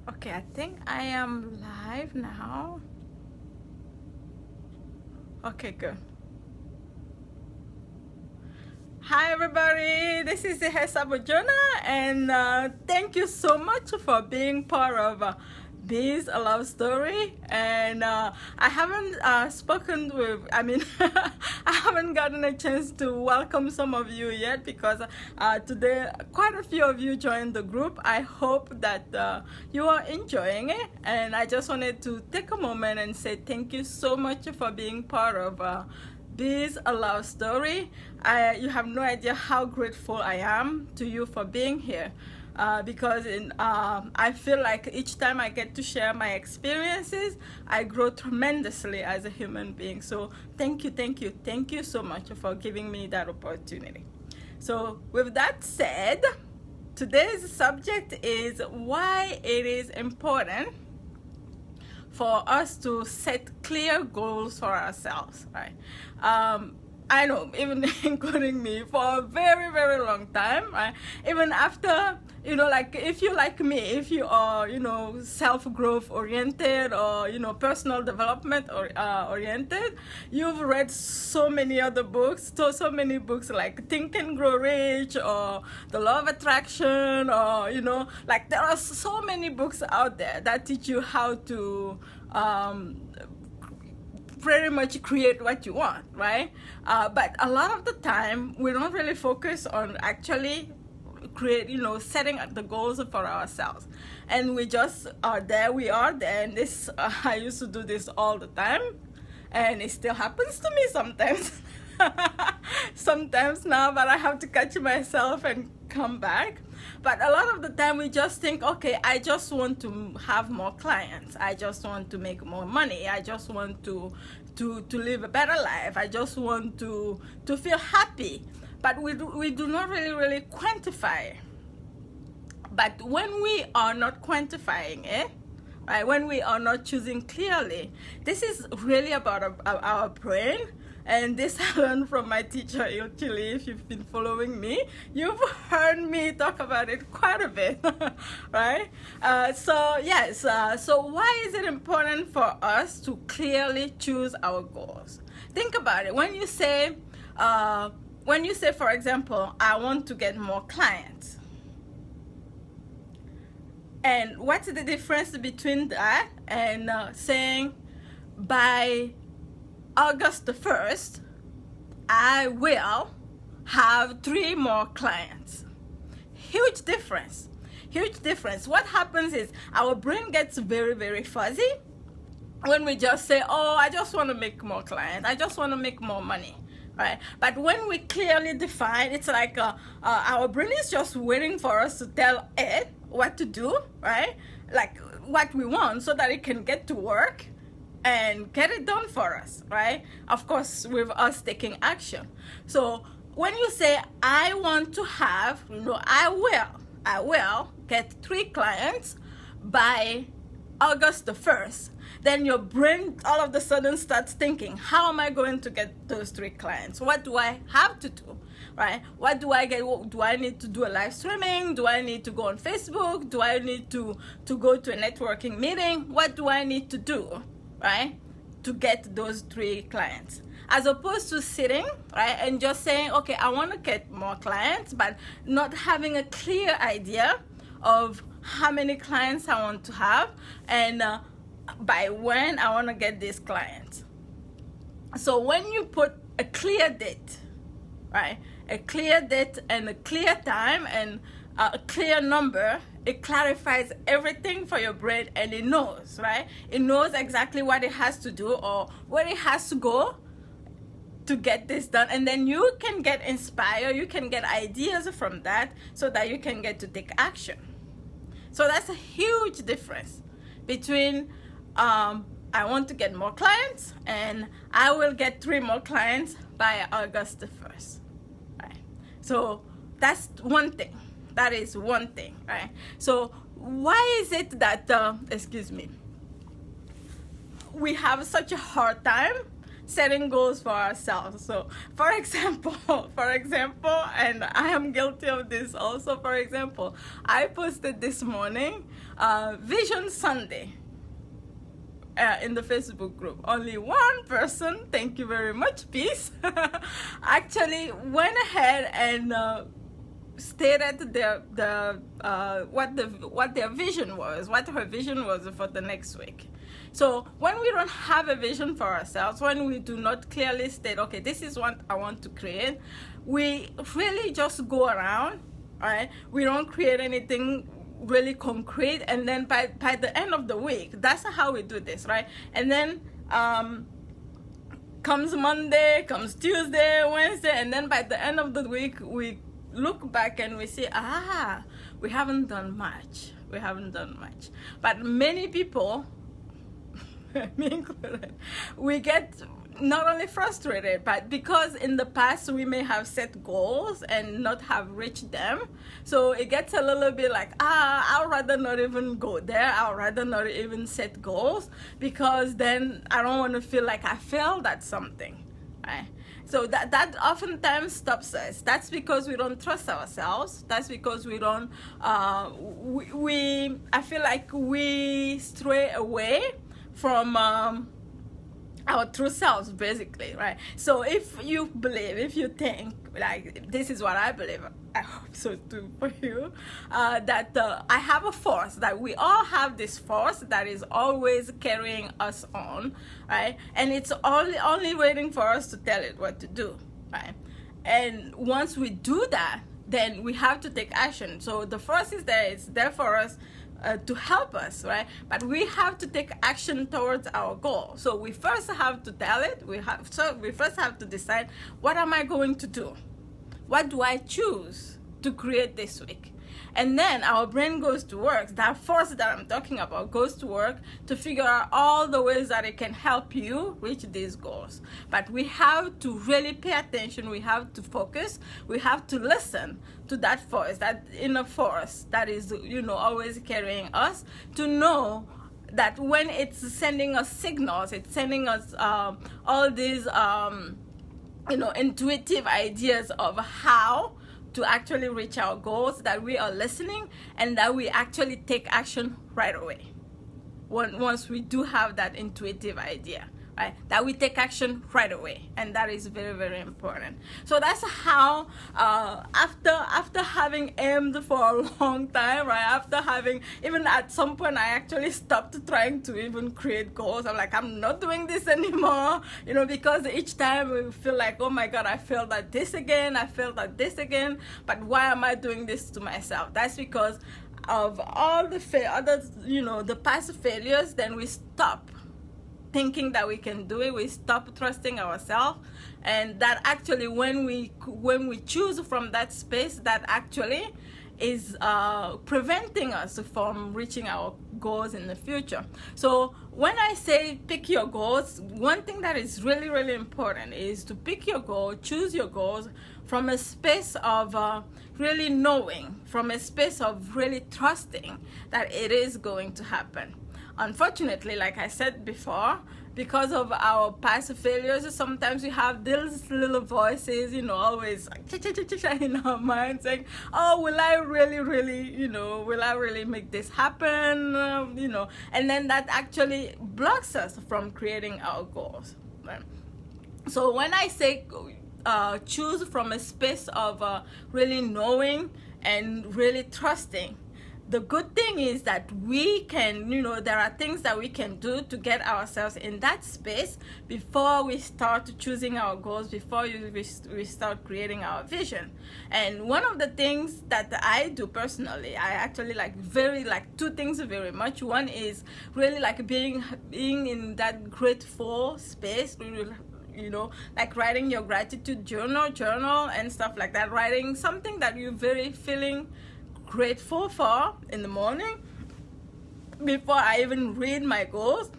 Okay, I think I am live now. Okay, good. Hi, everybody. This is Ihesa Bojona, and thank you so much for being part of this love story. And I haven't spoken with, I haven't gotten a chance to welcome some of you yet because today quite a few of you joined the group. I hope that you are enjoying it, and I just wanted to take a moment and say thank you so much for being part of this a love story. You have no idea how grateful I am to you for being here, because I feel like each time I get to share my experiences, I grow tremendously as a human being. So thank you, thank you, thank you so much for giving me that opportunity. So with that said, today's subject is why it is important for us to set clear goals for ourselves, right? I know, even including me, for a very, very long time, right? Even after, like if you like me, if you are, self-growth oriented or, personal development or oriented, you've read so many other books, so many books like Think and Grow Rich or The Law of Attraction, or, like there are so many books out there that teach you how to pretty much create what you want, right? But a lot of the time, we don't really focus on actually setting the goals for ourselves. And we just are there, and this, I used to do this all the time, and it still happens to me sometimes. Sometimes now, but I have to catch myself and come back. But a lot of the time we just think, okay, I just want to have more clients, I just want to make more money, I just want to live a better life, I just want to feel happy. But we do not really quantify. But when we are not quantifying it, right, when we are not choosing clearly, this is really about our brain. And this I learned from my teacher, Ilchili. If you've been following me, you've heard me talk about it quite a bit, right? So yes, so why is it important for us to clearly choose our goals? Think about it. When you say, for example, I want to get more clients. And what's the difference between that and saying by August the 1st, I will have 3 more clients? Huge difference. Huge difference. What happens is our brain gets very, very fuzzy when we just say, oh, I just want to make more clients, I just want to make more money, right? But when we clearly define, it's like our brain is just waiting for us to tell it what to do, right? Like what we want, so that it can get to work and get it done for us, right? Of course, with us taking action. So when you say, I want to have, I will get 3 clients by August the 1st, then your brain all of a sudden starts thinking, how am I going to get those 3 clients? What do I have to do, right? What do I get? Do I need to do a live streaming? Do I need to go on Facebook? Do I need to go to a networking meeting? What do I need to do, right, to get those 3 clients? As opposed to sitting, right, and just saying, okay, I want to get more clients, but not having a clear idea of how many clients I want to have and by when I want to get these clients. So when you put a clear date, right, a clear date and a clear time and a clear number, it clarifies everything for your brain, and it knows, right? It knows exactly what it has to do or where it has to go to get this done. And then you can get inspired, you can get ideas from that, so that you can get to take action. So that's a huge difference between I want to get more clients and I will get 3 more clients by August the 1st, right? So that's one thing. That is one thing, right? So why is it that, we have such a hard time setting goals for ourselves. So for example, and I am guilty of this also, for example, I posted this morning Vision Sunday in the Facebook group. Only one person, thank you very much, peace, actually went ahead and stated what their vision was, what her vision was for the next week. So when we don't have a vision for ourselves, when we do not clearly state, okay, this is what I want to create, we really just go around, right? We don't create anything really concrete, and then by the end of the week, that's how we do this, right? And then comes Monday, comes Tuesday, Wednesday, and then by the end of the week, we look back and we say, we haven't done much. But many people, me included, we get not only frustrated, but because in the past we may have set goals and not have reached them, so it gets a little bit like, I'd rather not even go there, I'd rather not even set goals, because then I don't want to feel like I failed at something, right? So that oftentimes stops us. That's because we don't trust ourselves. That's because we don't I feel like we stray away from our true selves, basically, right? So if you think, like, this is what I believe, I hope so too for you, that I have a force, that we all have this force that is always carrying us on, right? And it's only waiting for us to tell it what to do, right? And once we do that, then we have to take action. So the force is there, it's there for us, to help us, right? But we have to take action towards our goal. So we first have to tell it. We first have to decide, what am I going to do? What do I choose to create this week? And then our brain goes to work. That force that I'm talking about goes to work to figure out all the ways that it can help you reach these goals. But we have to really pay attention. We have to focus. We have to listen to that force, that inner force that is, always carrying us, to know that when it's sending us signals, it's sending us all these, intuitive ideas of how to actually reach our goals, that we are listening and that we actually take action right away. Once we do have that intuitive idea, right, that we take action right away, and that is very, very important. So that's how, after having aimed for a long time, right, after having, even at some point I actually stopped trying to even create goals. I'm like, I'm not doing this anymore, because each time we feel like, oh my God, I failed at this again, but why am I doing this to myself? That's because of all the the past failures. Then we stop thinking that we can do it. We stop trusting ourselves, and that actually, when we choose from that space, that actually is preventing us from reaching our goals in the future. So when I say pick your goals, one thing that is really, really important is to pick your goal, choose your goals from a space of really knowing, from a space of really trusting that it is going to happen. Unfortunately, like I said before, because of our past failures, sometimes we have these little voices, always in our mind saying, oh, will I really make this happen? And then that actually blocks us from creating our goals, right? So when I say choose from a space of really knowing and really trusting, the good thing is that we can, there are things that we can do to get ourselves in that space before we start choosing our goals, before we start creating our vision. And one of the things that I do personally, I actually like two things very much. One is really like being in that grateful space, like writing your gratitude journal and stuff like that, writing something that you're very feeling grateful for in the morning before I even read my goals.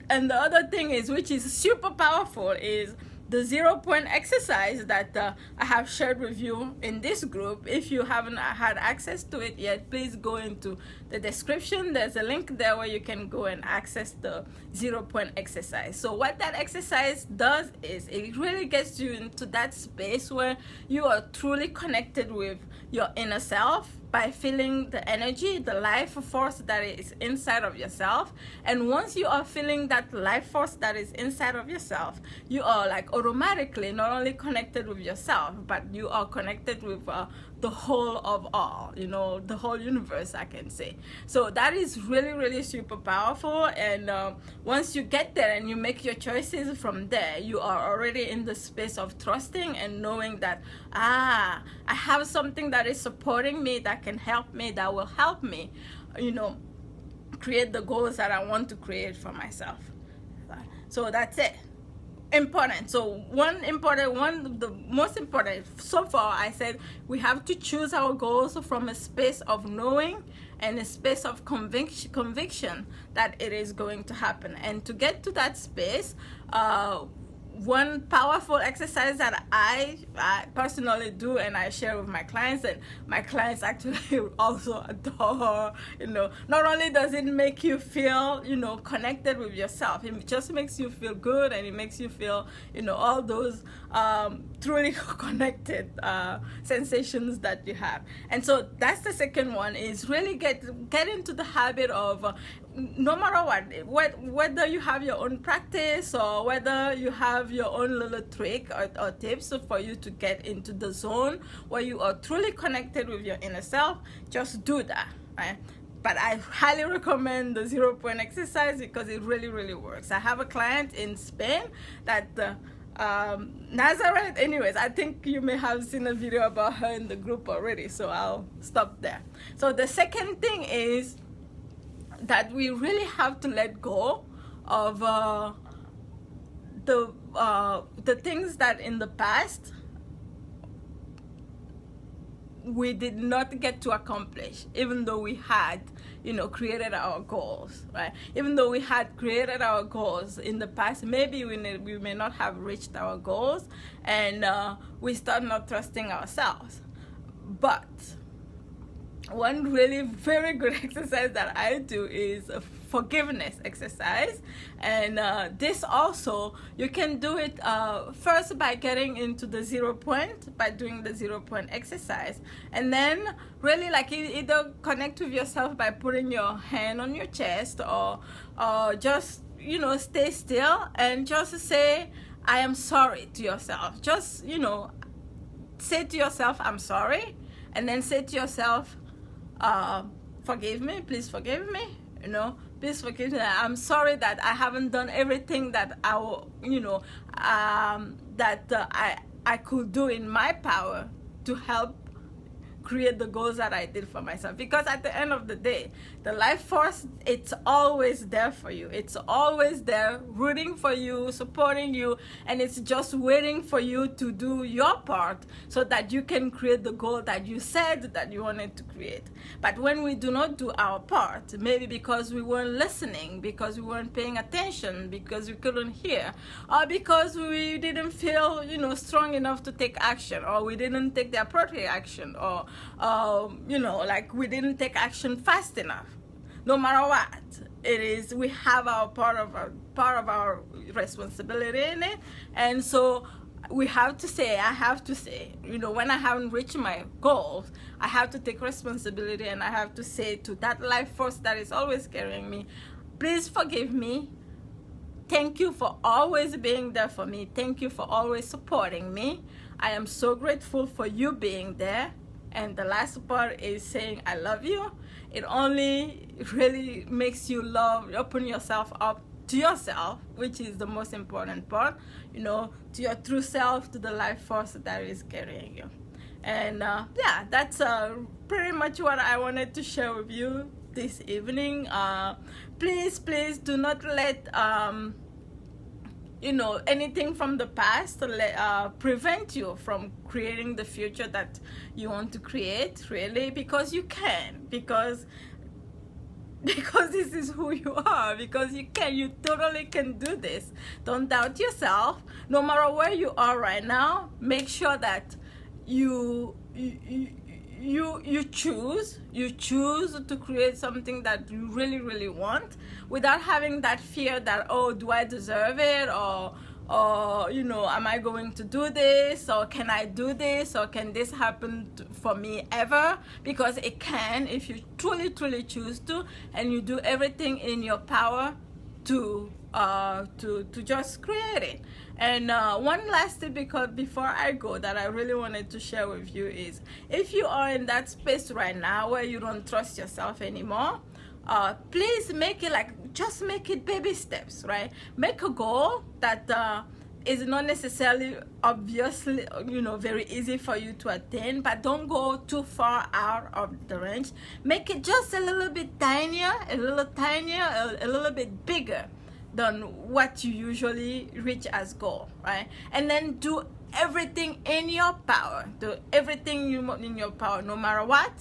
And the other thing is, which is super powerful, is the 0 point exercise that I have shared with you in this group. If you haven't had access to it yet, please go into the description. There's a link there where you can go and access the 0 point exercise. So what that exercise does is it really gets you into that space where you are truly connected with your inner self by feeling the energy, the life force that is inside of yourself. And once you are feeling that life force that is inside of yourself, you are like automatically not only connected with yourself, but you are connected with the whole of all, you know, the whole universe, I can say. So that is really, really super powerful. And once you get there and you make your choices from there, you are already in the space of trusting and knowing that, I have something that is supporting me, that can help me, that will help me, you know, create the goals that I want to create for myself. So that's it. Important. So the most important so far, I said we have to choose our goals from a space of knowing and a space of conviction that it is going to happen. And to get to that space, one powerful exercise that I personally do and I share with my clients, and my clients actually also adore, you know, not only does it make you feel, you know, connected with yourself, it just makes you feel good, and it makes you feel, you know, all those truly connected sensations that you have. And so that's the second one, is really get into the habit of no matter what, whether you have your own practice or whether you have your own little trick or tips for you to get into the zone where you are truly connected with your inner self, just do that, right? But I highly recommend the 0 point exercise because it really, really works. I have a client in Spain that Nazareth, anyways, I think you may have seen a video about her in the group already, so I'll stop there. So the second thing is that we really have to let go of the things that in the past we did not get to accomplish, even though we had, you know, created our goals, right? Even though we had created our goals in the past, maybe we may not have reached our goals, and we start not trusting ourselves. But one really very good exercise that I do is a forgiveness exercise. And this also, you can do it first by getting into the 0 point, by doing the 0 point exercise. And then really like either connect with yourself by putting your hand on your chest, or just, you know, stay still and just say, I am sorry to yourself. Just, you know, say to yourself, I'm sorry. And then say to yourself, forgive me, please forgive me, you know, please forgive me. I'm sorry that I haven't done everything that I could do in my power to help create the goals that I did for myself. Because at the end of the day, the life force, it's always there for you. It's always there, rooting for you, supporting you, and it's just waiting for you to do your part so that you can create the goal that you said that you wanted to create. But when we do not do our part, maybe because we weren't listening, because we weren't paying attention, because we couldn't hear, or because we didn't feel, you know, strong enough to take action, or we didn't take the appropriate action, or you know, like we didn't take action fast enough. No matter what it is, we have our part of our responsibility in it. And so we have to say, I have to say, you know, when I haven't reached my goals, I have to take responsibility, and I have to say to that life force that is always carrying me, please forgive me. Thank you for always being there for me. Thank you for always supporting me. I am so grateful for you being there. And the last part is saying I love you. It only really makes you open yourself up to yourself, which is the most important part, you know, to your true self, to the life force that is carrying you. And yeah, that's pretty much what I wanted to share with you this evening. Please do not let you know, anything from the past prevent you from creating the future that you want to create, really, because you can. Because because this is who you are, because you totally can do this. Don't doubt yourself. No matter where you are right now, make sure that you choose to create something that you really want, without having that fear that, oh, do I deserve it, or am I going to do this, or can I do this, or can this happen for me ever? Because it can, if you truly choose to, and you do everything in your power to just create it. And one last tip, because before I go, that I really wanted to share with you is, if you are in that space right now where you don't trust yourself anymore, please make it just make it baby steps, right? Make a goal that is not necessarily obviously very easy for you to attain, but don't go too far out of the range. Make it just a little bit tinier, a little bit bigger than what you usually reach as goal, right? And then do everything in your power, in your power, no matter what,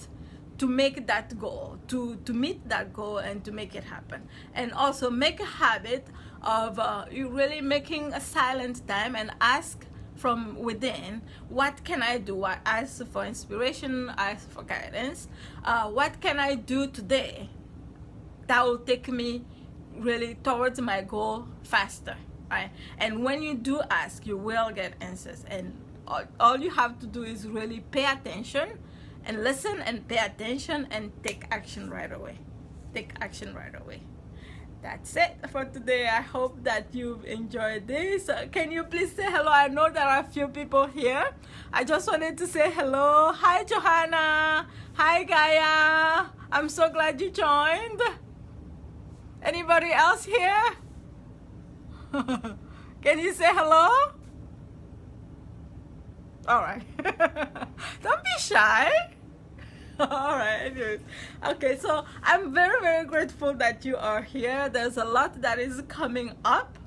to make that goal, to meet that goal, and to make it happen. And also make a habit of you really making a silent time and ask from within, what can I do? Ask for inspiration, ask for guidance. What can I do today that will take me really towards my goal faster, right? And when you do ask, you will get answers. And all you have to do is really pay attention and listen, and pay attention, and take action right away. That's it for today. I hope that you've enjoyed this. Can you please say hello? I know there are a few people here. I just wanted to say hello. Hi, Johanna. Hi, Gaia. I'm so glad you joined. Anybody else here? Can you say hello? All right. Don't be shy. All right, anyways. Okay, so I'm very grateful that you are here. There's a lot that is coming up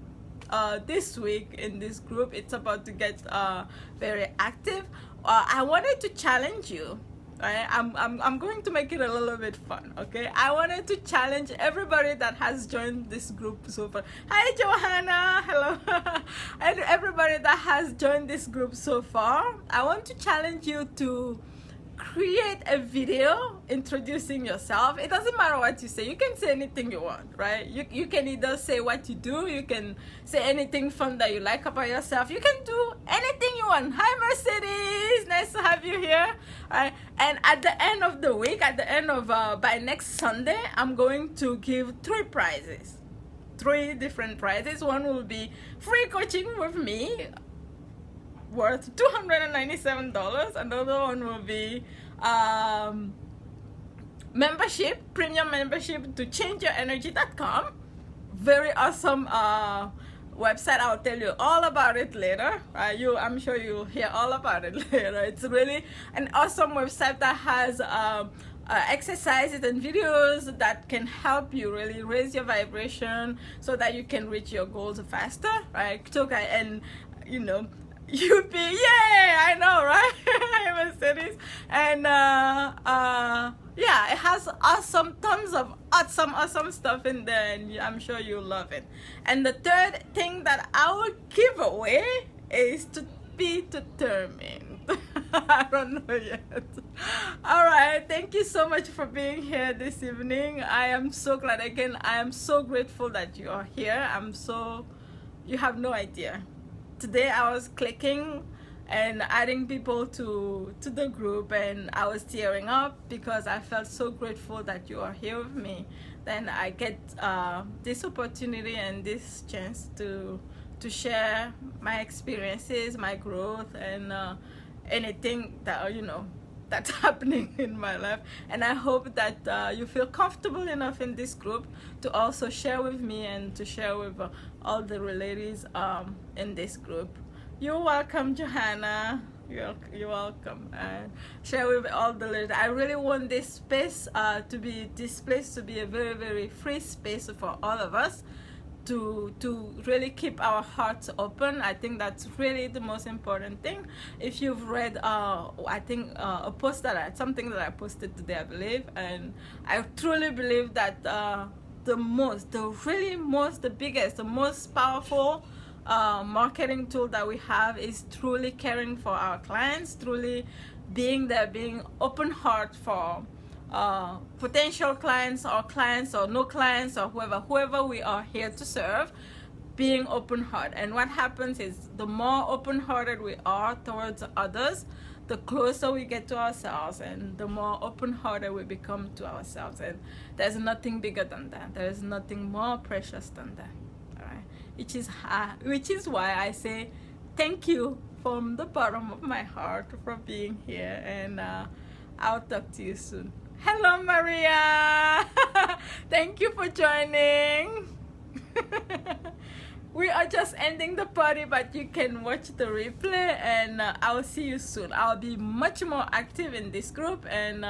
this week in this group. It's about to get very active. I wanted to challenge you. Right? I'm going to make it a little bit fun, okay? I wanted to challenge everybody that has joined this group so far. Hi, Johanna. Hello. And everybody that has joined this group so far, I want to challenge you to create a video introducing yourself. It doesn't matter what you say. You can say anything you want, right? You can either say what you do, you can say anything fun that you like about yourself. You can do anything you want. Hi, Mercedes, nice to have you here. All right. And at the end of the week, by next Sunday, I'm going to give 3 prizes, 3 different prizes. One will be free coaching with me, worth $297. Another one will be premium membership to ChangeYourEnergy.com. Very awesome website. I'll tell you all about it later. I'm sure you'll hear all about it later. It's really an awesome website that has exercises and videos that can help you really raise your vibration so that you can reach your goals faster, right? Okay, and UP, yay! I know, right? Mercedes. And yeah, it has tons of awesome stuff in there, and I'm sure you'll love it. And the third thing that I will give away is to be determined. I don't know yet. All right, thank you so much for being here this evening. I am so glad. Again, I am so grateful that you are here. You have no idea. Today I was clicking and adding people to the group, and I was tearing up because I felt so grateful that you are here with me. Then I get this opportunity and this chance to share my experiences, my growth, and anything that that's happening in my life. And I hope that you feel comfortable enough in this group to also share with me and to share with all the ladies in this group. You're welcome, Johanna. You're welcome. And share with all the ladies. I really want this space to be a very free space for all of us, to really keep our hearts open. I think that's really the most important thing. If you've read I think a post something that I posted today, I believe, and I truly believe that the biggest, the most powerful marketing tool that we have is truly caring for our clients, truly being there, being open heart for potential clients or no clients or whoever we are here to serve, being open hearted. And what happens is, the more open hearted we are towards others, the closer we get to ourselves, and the more open hearted we become to ourselves. And there's nothing bigger than that. There is nothing more precious than that. All right, which is why I say thank you from the bottom of my heart for being here, and I'll talk to you soon. Hello, Maria. Thank you for joining. We are just ending the party, but you can watch the replay, and I'll see you soon. I'll be much more active in this group, and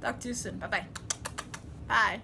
talk to you soon. Bye-bye. Bye.